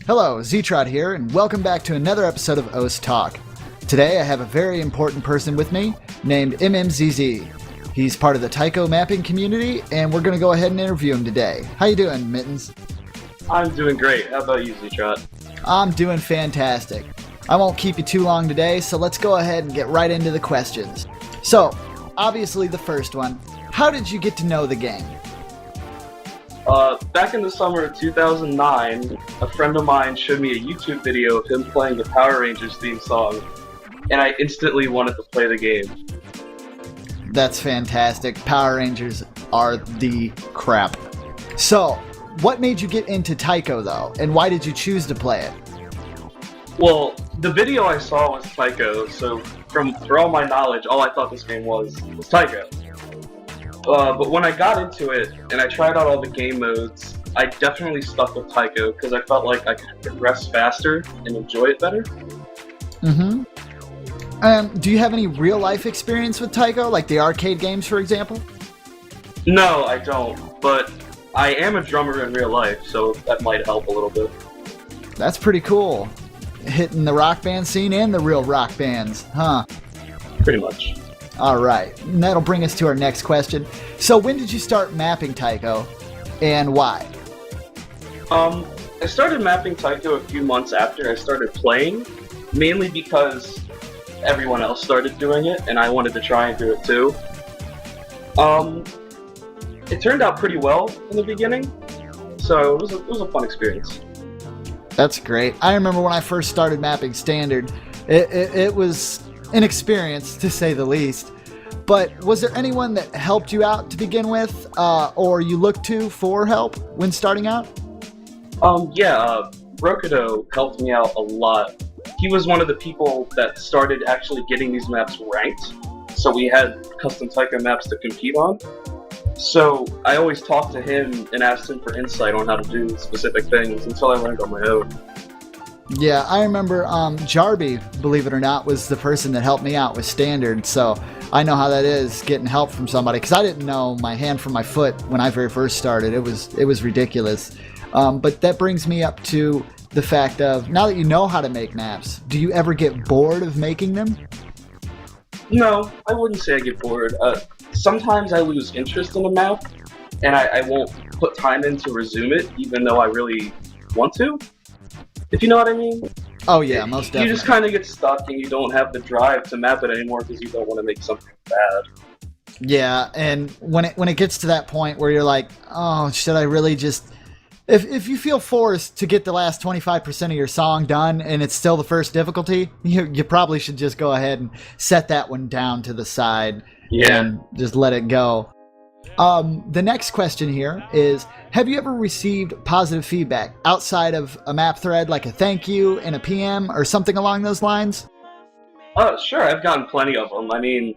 Hello, Ztrot here, and welcome back to another episode of OS Talk. Today I have a very important person with me named MMzz. He's part of the Tyco mapping community, and we're going to go ahead and interview him today. How you doing, Mittens? I'm doing great. How about you, Ztrot? I'm doing fantastic. I won't keep you too long today, so let's go ahead and get right into the questions. So, obviously the first one, how did you get to know the game? Back in the summer of 2009, a friend of mine showed me a YouTube video of him playing the Power Rangers theme song, and I instantly wanted to play the game. That's fantastic. Power Rangers are the crap. So, what made you get into Tyco, though, and why did you choose to play it? Well, the video I saw was Tyco, so for all my knowledge, all I thought this game was Tyco. But when I got into it, and I tried out all the game modes, I definitely stuck with Taiko, because I felt like I could progress faster and enjoy it better. Do you have any real-life experience with Tyco, like the arcade games, for example? No, I don't, but I am a drummer in real life, so that might help a little bit. That's pretty cool. Hitting the rock band scene and the real rock bands, huh? Pretty much. All right, and that'll bring us to our next question. So when did you start mapping Tyco, and why? I started mapping Tyco a few months after I started playing, mainly because everyone else started doing it, and I wanted to try and do it too. It turned out pretty well in the beginning, so it was a fun experience. That's great. I remember when I first started mapping Standard, it was an experience, to say the least. But was there anyone that helped you out to begin with, or you looked to for help when starting out? Rokudo helped me out a lot. He was one of the people that started actually getting these maps ranked, so we had custom Tyco maps to compete on. So I always talked to him and asked him for insight on how to do specific things until I learned on my own. Yeah, I remember Jarby, believe it or not, was the person that helped me out with Standard, so I know how that is, getting help from somebody, because I didn't know my hand from my foot when I very first started. It was ridiculous. But that brings me up to the fact of, now that you know how to make maps, do you ever get bored of making them? No, I wouldn't say I get bored. Sometimes I lose interest in a map, and I won't put time in to resume it, even though I really want to. If you know what I mean? Oh yeah, most definitely. You just kind of get stuck and you don't have the drive to map it anymore because you don't want to make something bad. Yeah, and when it gets to that point where you're like, oh, should I really just... If you feel forced to get the last 25% of your song done and it's still the first difficulty, you probably should just go ahead and set that one down to the side and just let it go. The next question here is, have you ever received positive feedback outside of a map thread, like a thank you and a PM or something along those lines? Sure, I've gotten plenty of them. I mean,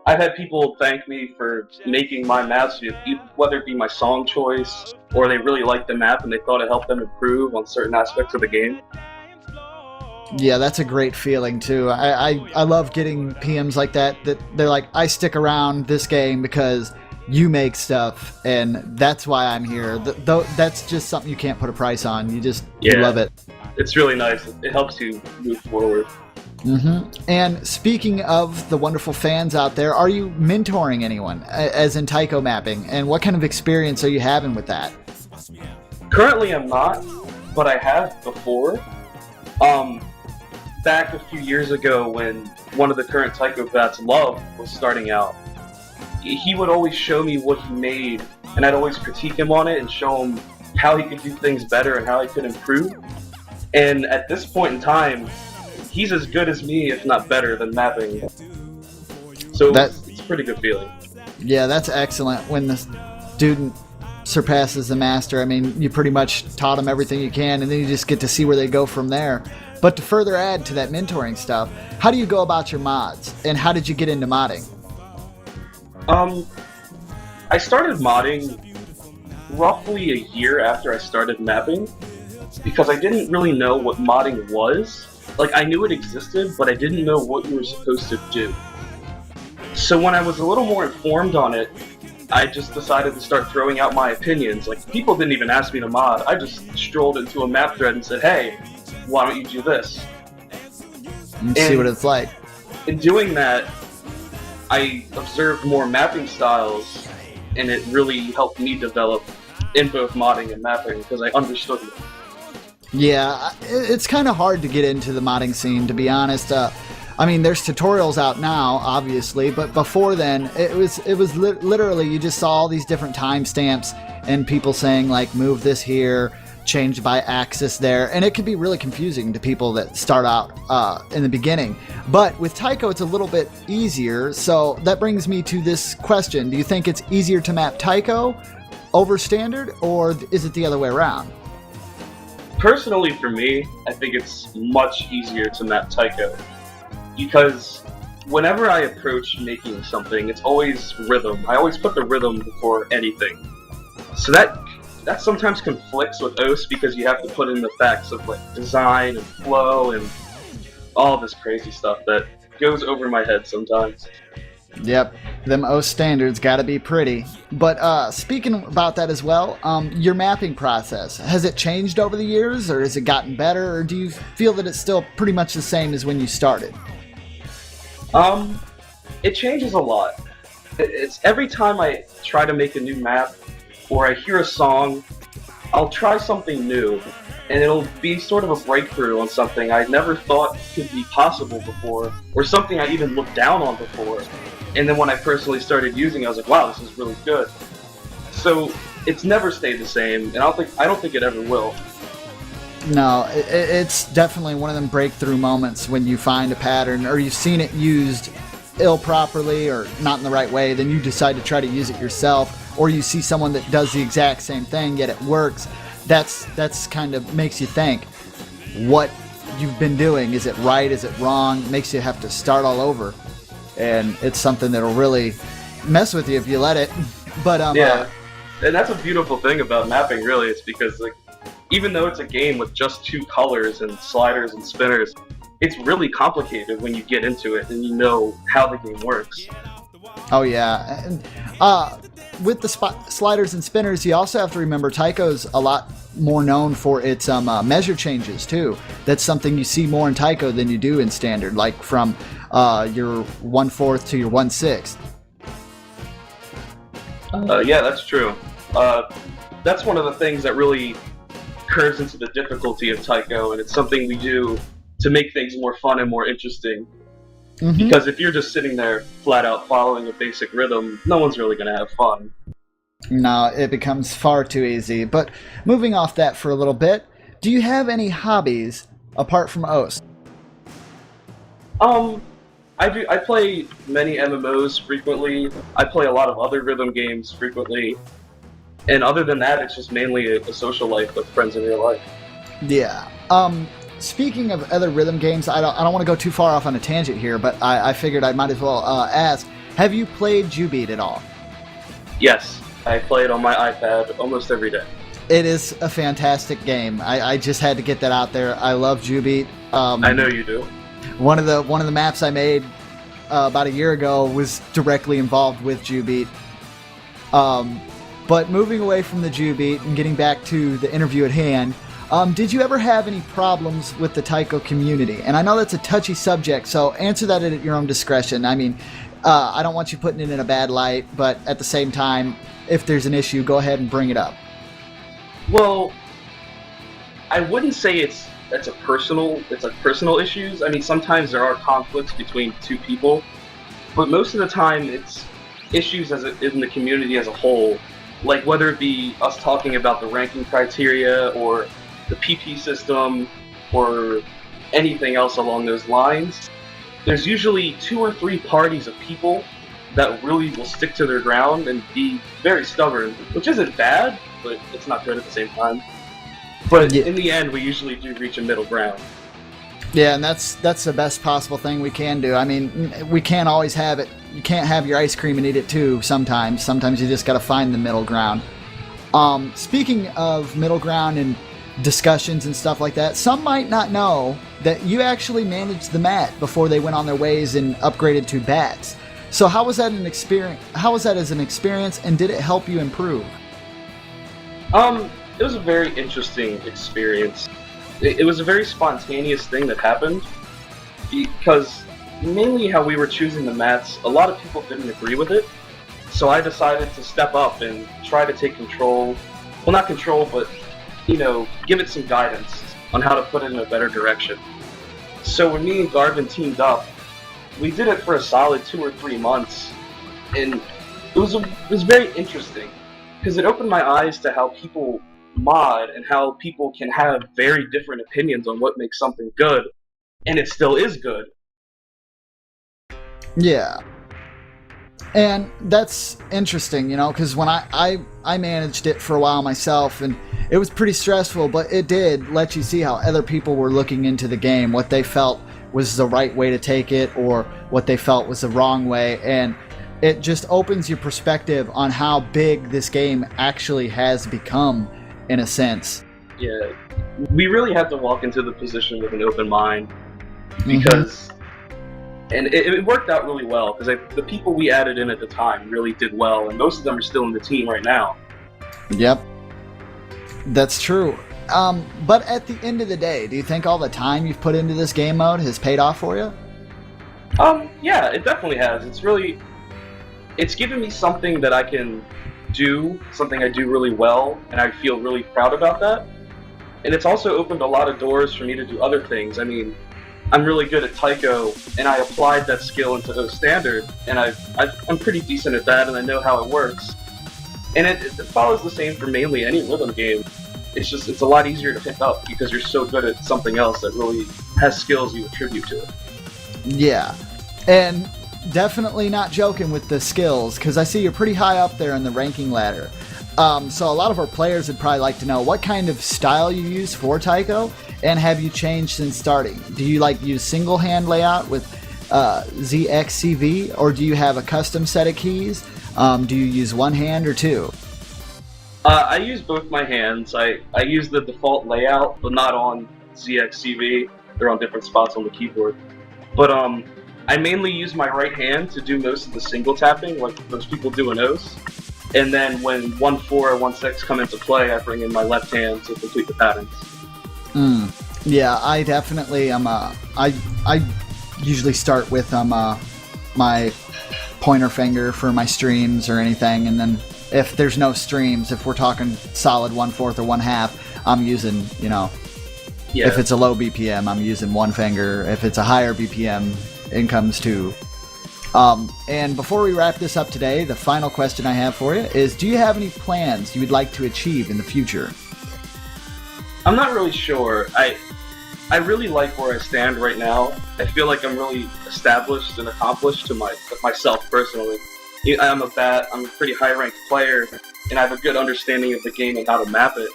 I've had people thank me for making my maps, whether it be my song choice, or they really liked the map and they thought it helped them improve on certain aspects of the game. Yeah, that's a great feeling too. I love getting PMs like that they're like, I stick around this game because you make stuff, and that's why I'm here. That's just something you can't put a price on. You love it. It's really nice. It helps you move forward. And speaking of the wonderful fans out there, are you mentoring anyone, as in Tyco mapping? And what kind of experience are you having with that? Currently I'm not, but I have before. Back a few years ago when one of the current Tyco vets, Love, was starting out, he would always show me what he made, and I'd always critique him on it and show him how he could do things better and how he could improve. And at this point in time, he's as good as me, if not better, than mapping. So it's a pretty good feeling. Yeah, that's excellent when the student surpasses the master. I mean, you pretty much taught them everything you can, and then you just get to see where they go from there. But to further add to that mentoring stuff, how do you go about your mods, and how did you get into modding? I started modding roughly a year after I started mapping, because I didn't really know what modding was. Like, I knew it existed, but I didn't know what you were supposed to do. So when I was a little more informed on it, I just decided to start throwing out my opinions. Like, people didn't even ask me to mod. I just strolled into a map thread and said, hey, why don't you do this? And see what it's like. In doing that, I observed more mapping styles, and it really helped me develop in both modding and mapping because I understood it. Yeah, it's kind of hard to get into the modding scene, to be honest. I mean, there's tutorials out now, obviously, but before then, it was literally you just saw all these different timestamps and people saying like, move this here, change by axis there, and it can be really confusing to people that start out in the beginning. But with Tyco, it's a little bit easier. So that brings me to this question: do you think it's easier to map Tyco over standard, or is it the other way around? Personally, for me, I think it's much easier to map Tyco. Because whenever I approach making something, it's always rhythm. I always put the rhythm before anything. So that sometimes conflicts with OS because you have to put in the facts of like design and flow and all this crazy stuff that goes over my head sometimes. Yep, them OS standards gotta be pretty. But speaking about that as well, your mapping process, has it changed over the years, or has it gotten better, or do you feel that it's still pretty much the same as when you started? It changes a lot. It's every time I try to make a new map or I hear a song, I'll try something new, and it'll be sort of a breakthrough on something I never thought could be possible before, or something I even looked down on before. And then when I personally started using it, I was like, wow, this is really good. So it's never stayed the same, and I don't think it ever will. No, it's definitely one of them breakthrough moments when you find a pattern, or you've seen it used ill-properly or not in the right way, then you decide to try to use it yourself, or you see someone that does the exact same thing, yet it works. That's kind of makes you think, what you've been doing, is it right, is it wrong? Makes you have to start all over, and it's something that'll really mess with you if you let it. But yeah, and that's a beautiful thing about mapping, really. It's because like, even though it's a game with just two colors and sliders and spinners, it's really complicated when you get into it and you know how the game works. Oh yeah, and with the sliders and spinners, you also have to remember Tyco's a lot more known for its measure changes too. That's something you see more in Tyco than you do in standard, like from your 1/4 to your 1/6. Yeah, that's true. That's one of the things that really curves into the difficulty of Tyco, and it's something we do to make things more fun and more interesting. Mm-hmm. Because if you're just sitting there flat out following a basic rhythm, no one's really going to have fun. No, it becomes far too easy. But moving off that for a little bit, do you have any hobbies apart from OS? I play many MMOs frequently. I play a lot of other rhythm games frequently. And other than that, it's just mainly a social life with friends in real life. Yeah. Speaking of other rhythm games, I don't want to go too far off on a tangent here, but I figured I might as well ask, have you played Jubeat at all? Yes, I play it on my iPad almost every day. It is a fantastic game. I just had to get that out there. I love Jubeat. I know you do. One of the maps I made about a year ago was directly involved with Jubeat. But moving away from the Jubeat and getting back to the interview at hand, did you ever have any problems with the Tyco community? And I know that's a touchy subject, so answer that at your own discretion. I mean, I don't want you putting it in a bad light, but at the same time, if there's an issue, go ahead and bring it up. Well, I wouldn't say it's personal issues. I mean, sometimes there are conflicts between two people, but most of the time it's issues in the community as a whole. Like whether it be us talking about the ranking criteria or the PP system or anything else along those lines, there's usually 2 or 3 parties of people that really will stick to their ground and be very stubborn, which isn't bad, but it's not good at the same time. But in the end, we usually do reach a middle ground. Yeah, and that's the best possible thing we can do. I mean, we can't always have it. You can't have your ice cream and eat it too sometimes. Sometimes you just got to find the middle ground. Speaking of middle ground and discussions and stuff like that, some might not know that you actually managed the mat before they went on their ways and upgraded to bats. So how was that an experience? How was that as an experience, and did it help you improve? It was a very interesting experience. It was a very spontaneous thing that happened because mainly how we were choosing the mats, a lot of people didn't agree with it. So I decided to step up and try to take control. Well, not control, but, give it some guidance on how to put it in a better direction. So when me and Garvin teamed up, we did it for a solid 2 or 3 months, and it was very interesting because it opened my eyes to how people mod and how people can have very different opinions on what makes something good, and it still is good. Yeah. And that's interesting, because when I managed it for a while myself, and it was pretty stressful, but it did let you see how other people were looking into the game, what they felt was the right way to take it or what they felt was the wrong way, and it just opens your perspective on how big this game actually has become, in a sense. Yeah, we really had to walk into the position with an open mind because... And it worked out really well because the people we added in at the time really did well, and most of them are still in the team right now. Yep, that's true. But at the end of the day, do you think all the time you've put into this game mode has paid off for you? Yeah, it definitely has. It's given me something that I can do, something I do really well, and I feel really proud about that. And it's also opened a lot of doors for me to do other things. I mean, I'm really good at Tyco, and I applied that skill into O Standard, and I'm pretty decent at that, and I know how it works. And it follows the same for mainly any rhythm game. It's a lot easier to pick up because you're so good at something else that really has skills you attribute to it. Yeah, and definitely not joking with the skills, because I see you're pretty high up there in the ranking ladder. So a lot of our players would probably like to know what kind of style you use for Taiko, and have you changed since starting? Do you use single hand layout with ZXCV, or do you have a custom set of keys? Do you use one hand or two? I use both my hands. I use the default layout, but not on ZXCV. They're on different spots on the keyboard. But I mainly use my right hand to do most of the single tapping, like most people do in O's. And then when 1-4 or 1-6 come into play, I bring in my left hand to complete the patterns. Yeah, I definitely I usually start with my pointer finger for my streams or anything, and then if there's no streams, if we're talking solid 1/4 or 1/2, I'm using if it's a low BPM, I'm using one finger. If it's a higher BPM, in comes two. And before we wrap this up today, the final question I have for you is: do you have any plans you would like to achieve in the future? I'm not really sure. I really like where I stand right now. I feel like I'm really established and accomplished to myself personally. I'm a pretty high-ranked player, and I have a good understanding of the game and how to map it.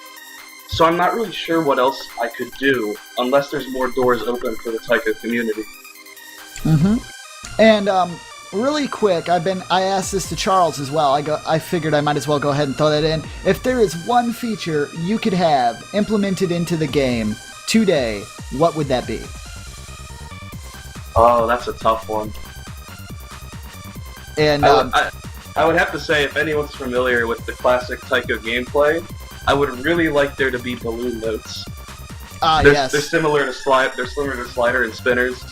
So I'm not really sure what else I could do unless there's more doors open for the Tyco community. And really quick, I asked this to Charles as well. I figured I might as well go ahead and throw that in. If there is one feature you could have implemented into the game today, what would that be? Oh, that's a tough one. And I would have to say, if anyone's familiar with the classic Tyco gameplay, I would really like there to be balloon notes. Yes. They're similar to slider and spinners.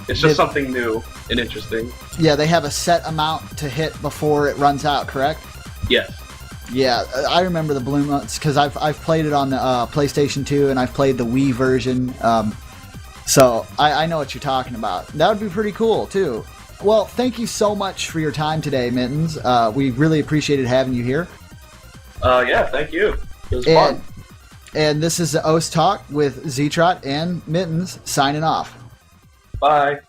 It's just something new and interesting. Yeah, they have a set amount to hit before it runs out, correct? Yes. Yeah, I remember the balloon notes because I've played it on the PlayStation 2 and I've played the Wii version. So I know what you're talking about. That would be pretty cool too. Well, thank you so much for your time today, Mittens. We really appreciated having you here. Yeah, thank you. It was fun. And this is the OS Talk with Z-Trot and Mittens signing off. Bye.